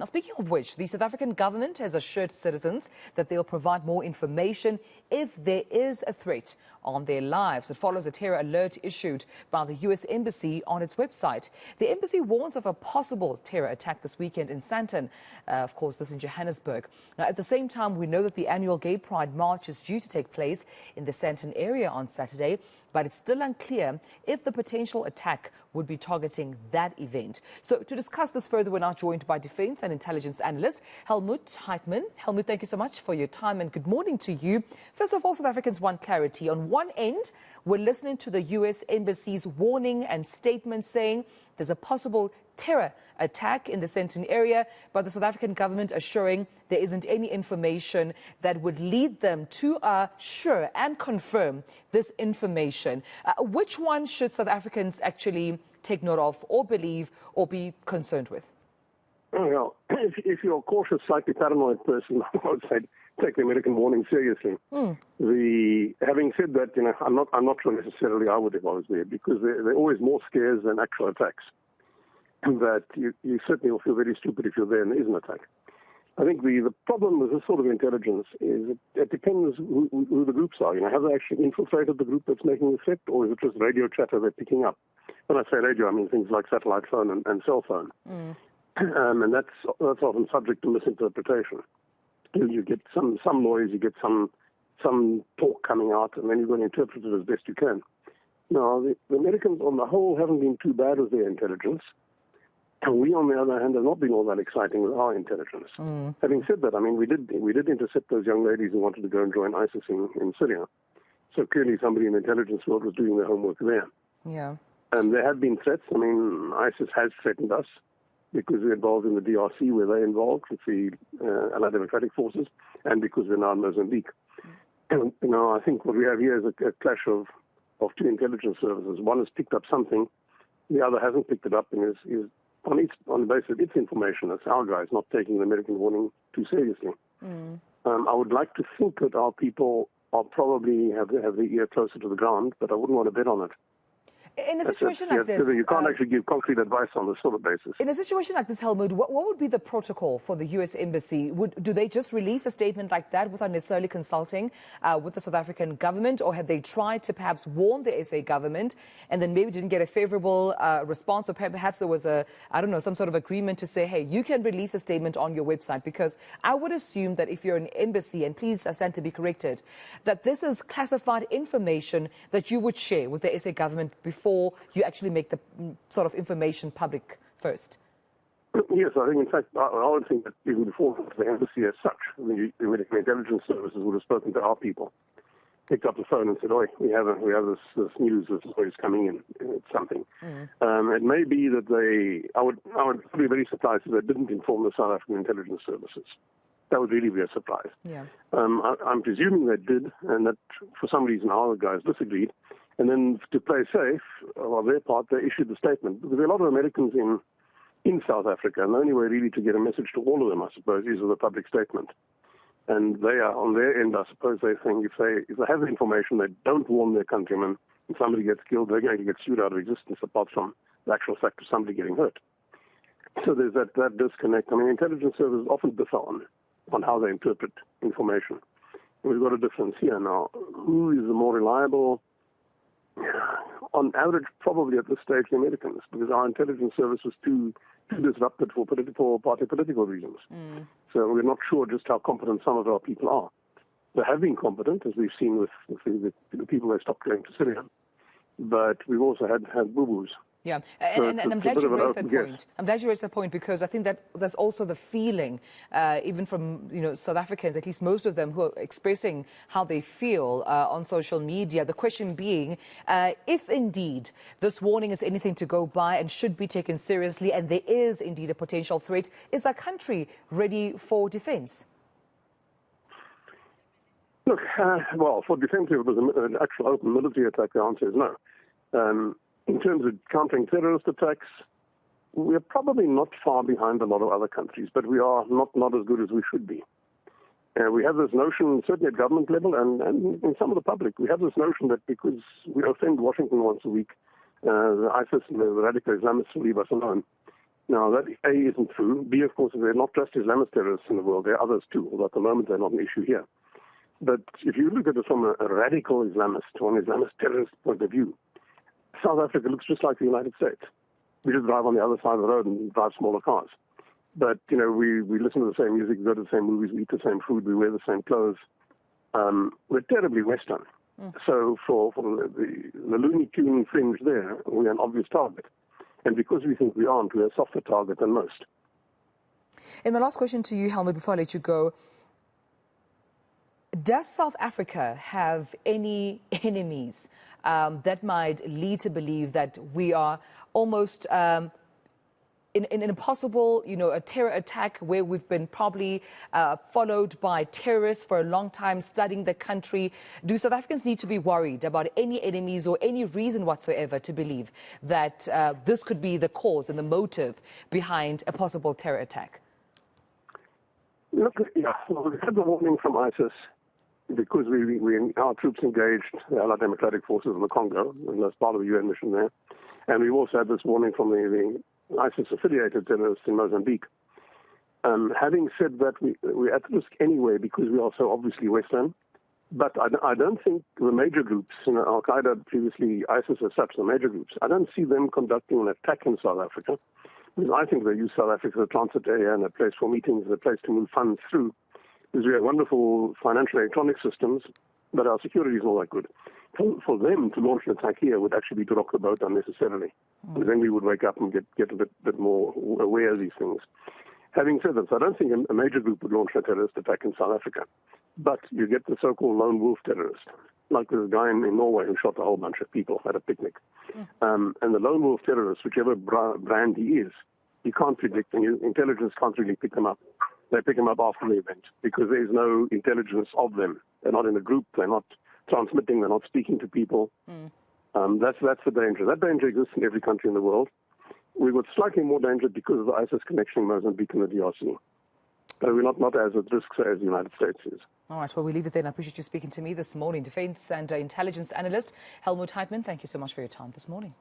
Now, speaking of which, the South African government has assured citizens that they'll provide more information if there is a threat on their lives. It follows a terror alert issued by the U.S. Embassy on its website. The embassy warns of a possible terror attack this weekend in Sandton, of course, this in Johannesburg. Now, at the same time, we know that the annual Gay Pride March is due to take place in the Sandton area on Saturday, but it's still unclear if the potential attack would be targeting that event. So to discuss this further, we're now joined by Defence and Intelligence Analyst Helmut Heitman. Helmut, thank you so much for your time and good morning to you. First of all, South Africans want clarity. On one end, we're listening to the U.S. Embassy's warning and statement saying there's a possible terror attack in the Sandton area, but the South African government assuring there isn't any information that would lead them to assure and confirm this information. Which one should South Africans actually take note of or believe or be concerned with? Well, if you're a cautious, slightly paranoid person, I would say take the American warning seriously. Having said that, I'm not sure necessarily I would if I was there, because there are always more scares than actual attacks. That you certainly will feel very stupid if you're there and there is an attack. I think the problem with this sort of intelligence is it depends who the groups are. Have they actually infiltrated the group that's making the threat, or is it just radio chatter they're picking up? When I say radio, I mean things like satellite phone and cell phone. And that's often subject to misinterpretation. You get some noise, you get some talk coming out, and then you've got to interpret it as best you can. Now, the Americans on the whole haven't been too bad with their intelligence. And we, on the other hand, have not been all that exciting with our intelligence. Having said that, I mean, we did intercept those young ladies who wanted to go and join ISIS in Syria. So clearly somebody in the intelligence world was doing their homework there. Yeah. And there have been threats. I mean, ISIS has threatened us because we're involved in the DRC, where they're involved with the Allied Democratic Forces, and because we're now in Mozambique. And, I think what we have here is a clash of two intelligence services. One has picked up something, the other hasn't picked it up, and is on the basis of its information, it's our guys not taking the American warning too seriously. I would like to think that our people are probably have the ear closer to the ground, but I wouldn't want to bet on it. In a situation like this... You can't actually give concrete advice on this sort of basis. In a situation like this, Helmut, what would be the protocol for the U.S. Embassy? Do they just release a statement like that without necessarily consulting with the South African government, or have they tried to perhaps warn the SA government and then maybe didn't get a favourable response, or perhaps there was some sort of agreement to say, hey, you can release a statement on your website? Because I would assume that if you're an embassy, and please stand to be corrected, that this is classified information that you would share with the SA government before you actually make the sort of information public first. Yes, I think, in fact, I would think that even before the embassy as such, the American intelligence services would have spoken to our people, picked up the phone and said, "Oi, we have this news, this is coming in, it's something." It may be that I would be very surprised if they didn't inform the South African intelligence services. That would really be a surprise. Yeah. I'm presuming they did, and that for some reason our guys disagreed. And then to play safe, on their part, they issued the statement. Because there are a lot of Americans in South Africa, and the only way really to get a message to all of them, I suppose, is with a public statement. And they are, on their end, I suppose they think if they have the information, they don't warn their countrymen, and somebody gets killed, they're going to get sued out of existence, apart from the actual fact of somebody getting hurt. So there's that disconnect. I mean, intelligence services often differ on how they interpret information. And we've got a difference here now. Who is the more reliable? On average, probably at this stage, the Americans, because our intelligence service was too disrupted for political reasons. So we're not sure just how competent some of our people are. They have been competent, as we've seen with the people they stopped going to Syria, but we've also had boo-boos. Yeah, and I'm glad you raised that point. I'm glad you raised that point, because I think that that's also the feeling, even from South Africans, at least most of them, who are expressing how they feel on social media. The question being, if indeed this warning is anything to go by and should be taken seriously, and there is indeed a potential threat, is our country ready for defence? Look, well, for defence, if it was an actual open military attack, the answer is no. In terms of countering terrorist attacks, we're probably not far behind a lot of other countries, but we are not as good as we should be. We have this notion, certainly at government level and in some of the public, we have this notion that because we offend Washington once a week, the ISIS and the radical Islamists will leave us alone. Now, that A, isn't true. B, of course, they're not just Islamist terrorists in the world. There are others too, although at the moment they're not an issue here. But if you look at it from a radical Islamist or an Islamist terrorist point of view, South Africa looks just like the United States. We just drive on the other side of the road and drive smaller cars. But, you know, we listen to the same music, go to the same movies, we eat the same food, we wear the same clothes. We're terribly Western. So for the Looney Tune fringe there, we're an obvious target. And because we think we aren't, we're a softer target than most. And my last question to you, Helmut, before I let you go. Does South Africa have any enemies that might lead to believe that we are almost in a possible, a terror attack where we've been probably followed by terrorists for a long time, studying the country? Do South Africans need to be worried about any enemies or any reason whatsoever to believe that this could be the cause and the motive behind a possible terror attack? Look, yeah, well, we had the warning from ISIS because our troops engaged the Allied Democratic Forces in the Congo, and that's part of the UN mission there. And we've also had this warning from the ISIS-affiliated terrorists in Mozambique. Having said that, we're at risk anyway because we are so obviously Western. But I don't think the major groups, Al-Qaeda, previously ISIS as such, the major groups, I don't see them conducting an attack in South Africa. I think they use South Africa as a transit area and a place for meetings, a place to move funds through. Because we have wonderful financial electronic systems, but our security is not that good. For them to launch an attack here would actually be to rock the boat unnecessarily. And then we would wake up and get a bit more aware of these things. Having said that, so I don't think a major group would launch a terrorist attack in South Africa. But you get the so-called lone wolf terrorist, like this guy in Norway who shot a whole bunch of people at a picnic. And the lone wolf terrorist, whichever brand he is, you can't predict, and intelligence can't really pick them up. They pick them up after the event because there is no intelligence of them. They're not in a group. They're not transmitting. They're not speaking to people. That's the danger. That danger exists in every country in the world. We've got slightly more danger because of the ISIS connection in Mozambique and the DRC. But we're not as at risk as the United States is. All right, well, we leave it there. I appreciate you speaking to me this morning. Defense and intelligence analyst Helmut Heitmann, thank you so much for your time this morning.